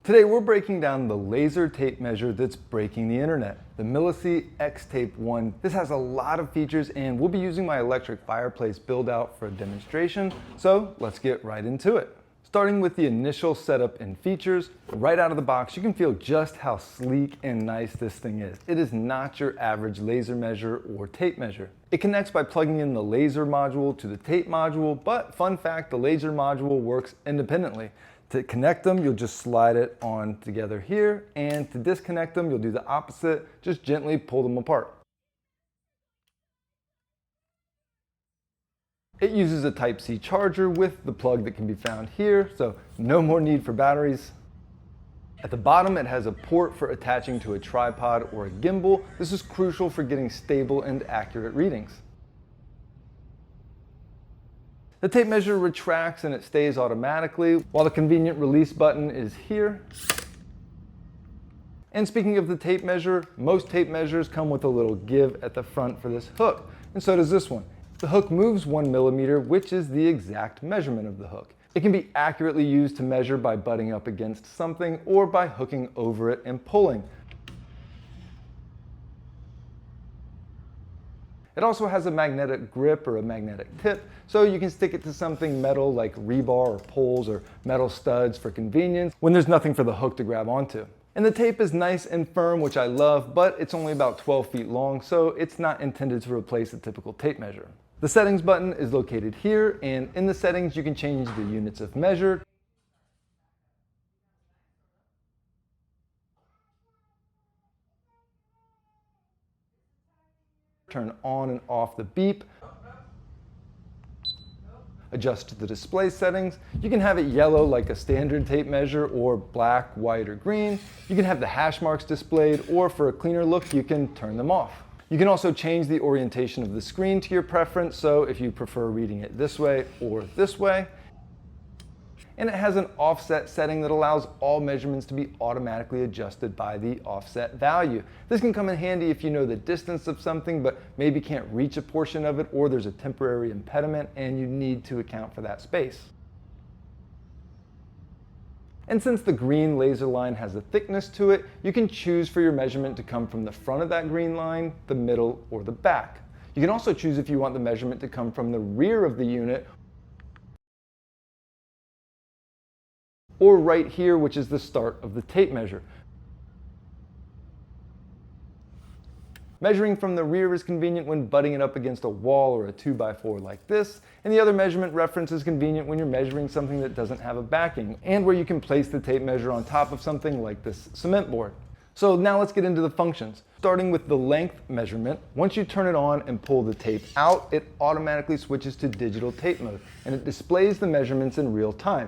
Today we're breaking down the laser tape measure that's breaking the internet, the Mileseey XTape 1. This has a lot of features and we'll be using my electric fireplace build out for a demonstration, so let's get right into it. Starting with the initial setup and features, right out of the box you can feel just how sleek and nice this thing is. It is not your average laser measure or tape measure. It connects by plugging in the laser module to the tape module, but fun fact, the laser module works independently. To connect them, you'll just slide it on together here, and to disconnect them, you'll do the opposite, just gently pull them apart. It uses a Type-C charger with the plug that can be found here, so no more need for batteries. At the bottom, it has a port for attaching to a tripod or a gimbal. This is crucial for getting stable and accurate readings. The tape measure retracts and it stays automatically, while the convenient release button is here. And speaking of the tape measure, most tape measures come with a little give at the front for this hook, and so does this one. The hook moves 1 millimeter, which is the exact measurement of the hook. It can be accurately used to measure by butting up against something or by hooking over it and pulling. It also has a magnetic grip or a magnetic tip, so you can stick it to something metal like rebar or poles or metal studs for convenience when there's nothing for the hook to grab onto. And the tape is nice and firm, which I love, but it's only about 12 feet long, so it's not intended to replace a typical tape measure. The settings button is located here, and in the settings you can change the units of measure, turn on and off the beep, adjust the display settings. You can have it yellow like a standard tape measure, or black, white, or green. You can have the hash marks displayed, or for a cleaner look, you can turn them off. You can also change the orientation of the screen to your preference, so if you prefer reading it this way or this way. And it has an offset setting that allows all measurements to be automatically adjusted by the offset value. This can come in handy if you know the distance of something but maybe can't reach a portion of it, or there's a temporary impediment and you need to account for that space. And since the green laser line has a thickness to it, you can choose for your measurement to come from the front of that green line, the middle, or the back. You can also choose if you want the measurement to come from the rear of the unit, or right here, which is the start of the tape measure. Measuring from the rear is convenient when butting it up against a wall or a 2x4 like this, and the other measurement reference is convenient when you're measuring something that doesn't have a backing, and where you can place the tape measure on top of something like this cement board. So now let's get into the functions. Starting with the length measurement, once you turn it on and pull the tape out, it automatically switches to digital tape mode, and it displays the measurements in real time.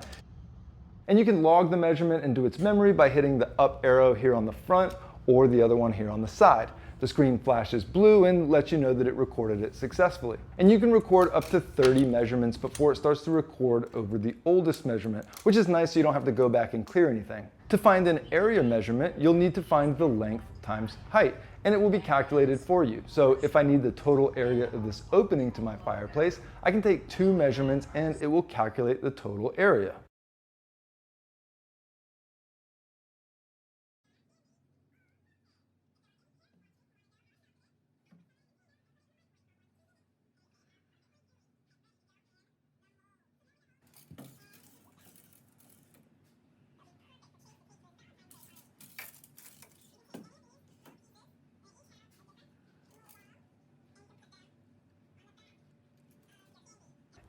And you can log the measurement into its memory by hitting the up arrow here on the front or the other one here on the side. The screen flashes blue and lets you know that it recorded it successfully. And you can record up to 30 measurements before it starts to record over the oldest measurement, which is nice so you don't have to go back and clear anything. To find an area measurement, you'll need to find the length times height, and it will be calculated for you. So if I need the total area of this opening to my fireplace, I can take 2 measurements and it will calculate the total area.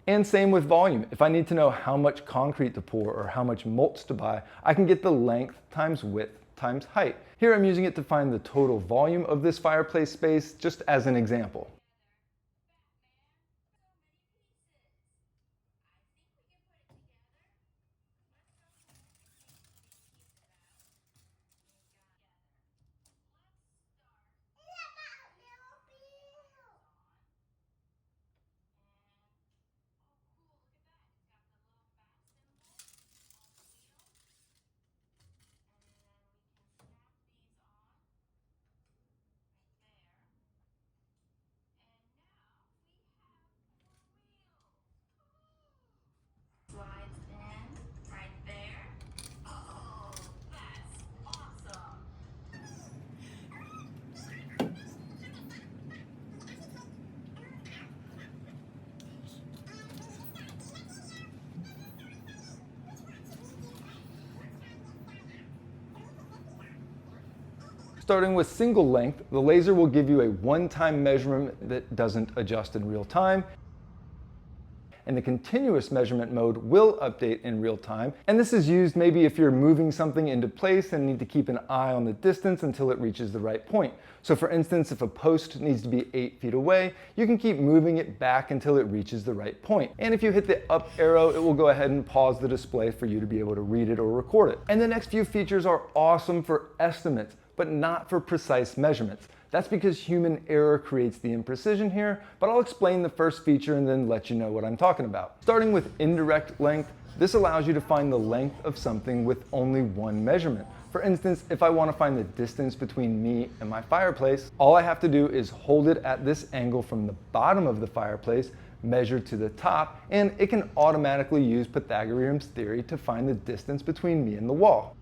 And same with volume. If I need to know how much concrete to pour or how much mulch to buy, I can get the length times width times height. Here I'm using it to find the total volume of this fireplace space, just as an example. Starting with single length, the laser will give you a one-time measurement that doesn't adjust in real time. And the continuous measurement mode will update in real time. And this is used maybe if you're moving something into place and need to keep an eye on the distance until it reaches the right point. So for instance, if a post needs to be 8 feet away, you can keep moving it back until it reaches the right point. And if you hit the up arrow, it will go ahead and pause the display for you to be able to read it or record it. And the next few features are awesome for estimates, but not for precise measurements. That's because human error creates the imprecision here, but I'll explain the first feature and then let you know what I'm talking about. Starting with indirect length, this allows you to find the length of something with only one measurement. For instance, if I want to find the distance between me and my fireplace, all I have to do is hold it at this angle from the bottom of the fireplace, measure to the top, and it can automatically use Pythagorean's theory to find the distance between me and the wall.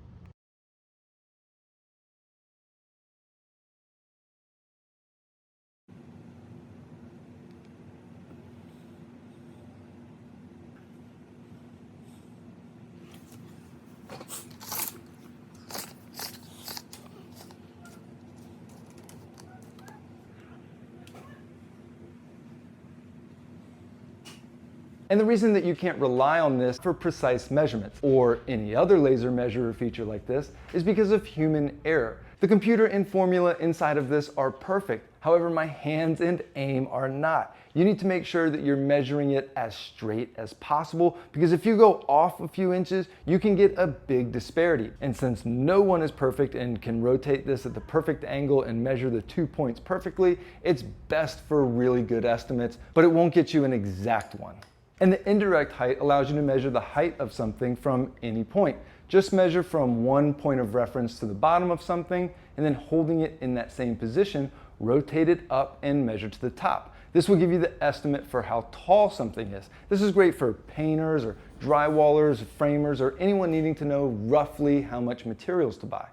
And the reason that you can't rely on this for precise measurements or any other laser measurer feature like this is because of human error. The computer and formula inside of this are perfect. However, my hands and aim are not. You need to make sure that you're measuring it as straight as possible, because if you go off a few inches, you can get a big disparity. And since no one is perfect and can rotate this at the perfect angle and measure the 2 points perfectly, it's best for really good estimates, but it won't get you an exact one. And the indirect height allows you to measure the height of something from any point. Just measure from one point of reference to the bottom of something, and then holding it in that same position, rotate it up and measure to the top. This will give you the estimate for how tall something is. This is great for painters or drywallers, framers, or anyone needing to know roughly how much materials to buy.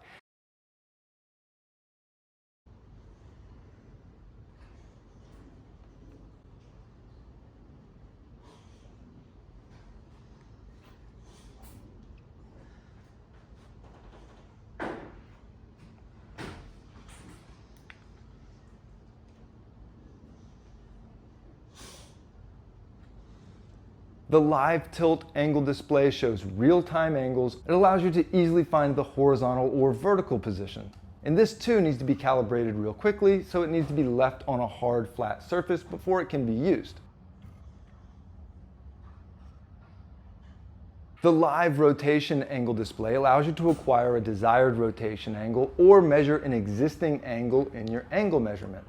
The live tilt angle display shows real-time angles. It allows you to easily find the horizontal or vertical position. And this too needs to be calibrated real quickly, so it needs to be left on a hard, flat surface before it can be used. The live rotation angle display allows you to acquire a desired rotation angle or measure an existing angle in your angle measurement.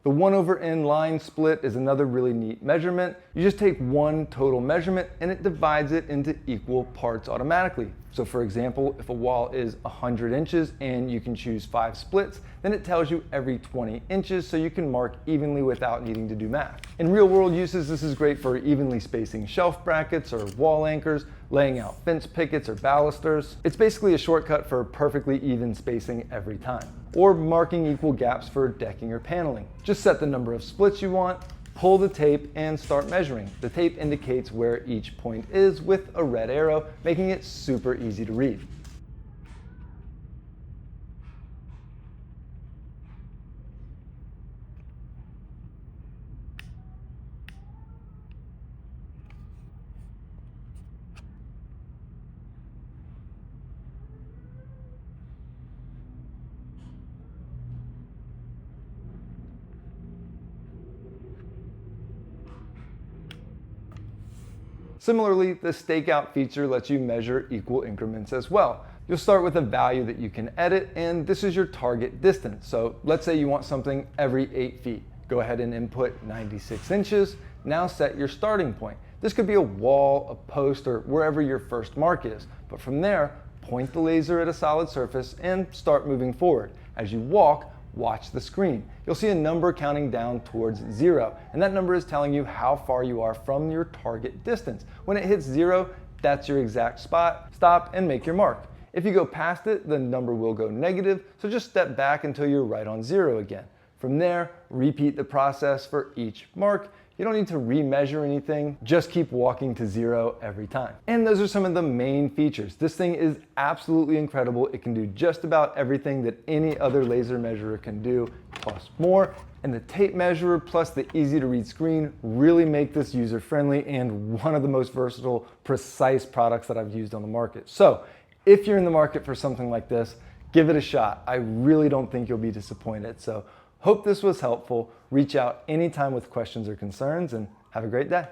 The 1/n line split is another really neat measurement. You just take one total measurement and it divides it into equal parts automatically. So for example, if a wall is 100 inches and you can choose 5 splits, then it tells you every 20 inches so you can mark evenly without needing to do math. In real world uses, this is great for evenly spacing shelf brackets or wall anchors, laying out fence pickets or balusters. It's basically a shortcut for perfectly even spacing every time. Or marking equal gaps for decking or paneling. Just set the number of splits you want, pull the tape, and start measuring. The tape indicates where each point is with a red arrow, making it super easy to read. Similarly, the Stakeout feature lets you measure equal increments as well. You'll start with a value that you can edit, and this is your target distance. So let's say you want something every 8 feet. Go ahead and input 96 inches. Now set your starting point. This could be a wall, a post, or wherever your first mark is. But from there, point the laser at a solid surface and start moving forward. As you walk, watch the screen. You'll see a number counting down towards 0, and that number is telling you how far you are from your target distance. When it hits 0, that's your exact spot. Stop and make your mark. If you go past it, the number will go negative, so just step back until you're right on 0 again. From there, repeat the process for each mark. You don't need to remeasure anything, just keep walking to 0 every time. And those are some of the main features. This thing is absolutely incredible. It can do just about everything that any other laser measurer can do, plus more. And the tape measurer plus the easy to read screen really make this user friendly and one of the most versatile, precise products that I've used on the market. So if you're in the market for something like this, give it a shot. I really don't think you'll be disappointed. So hope this was helpful. Reach out anytime with questions or concerns, and have a great day.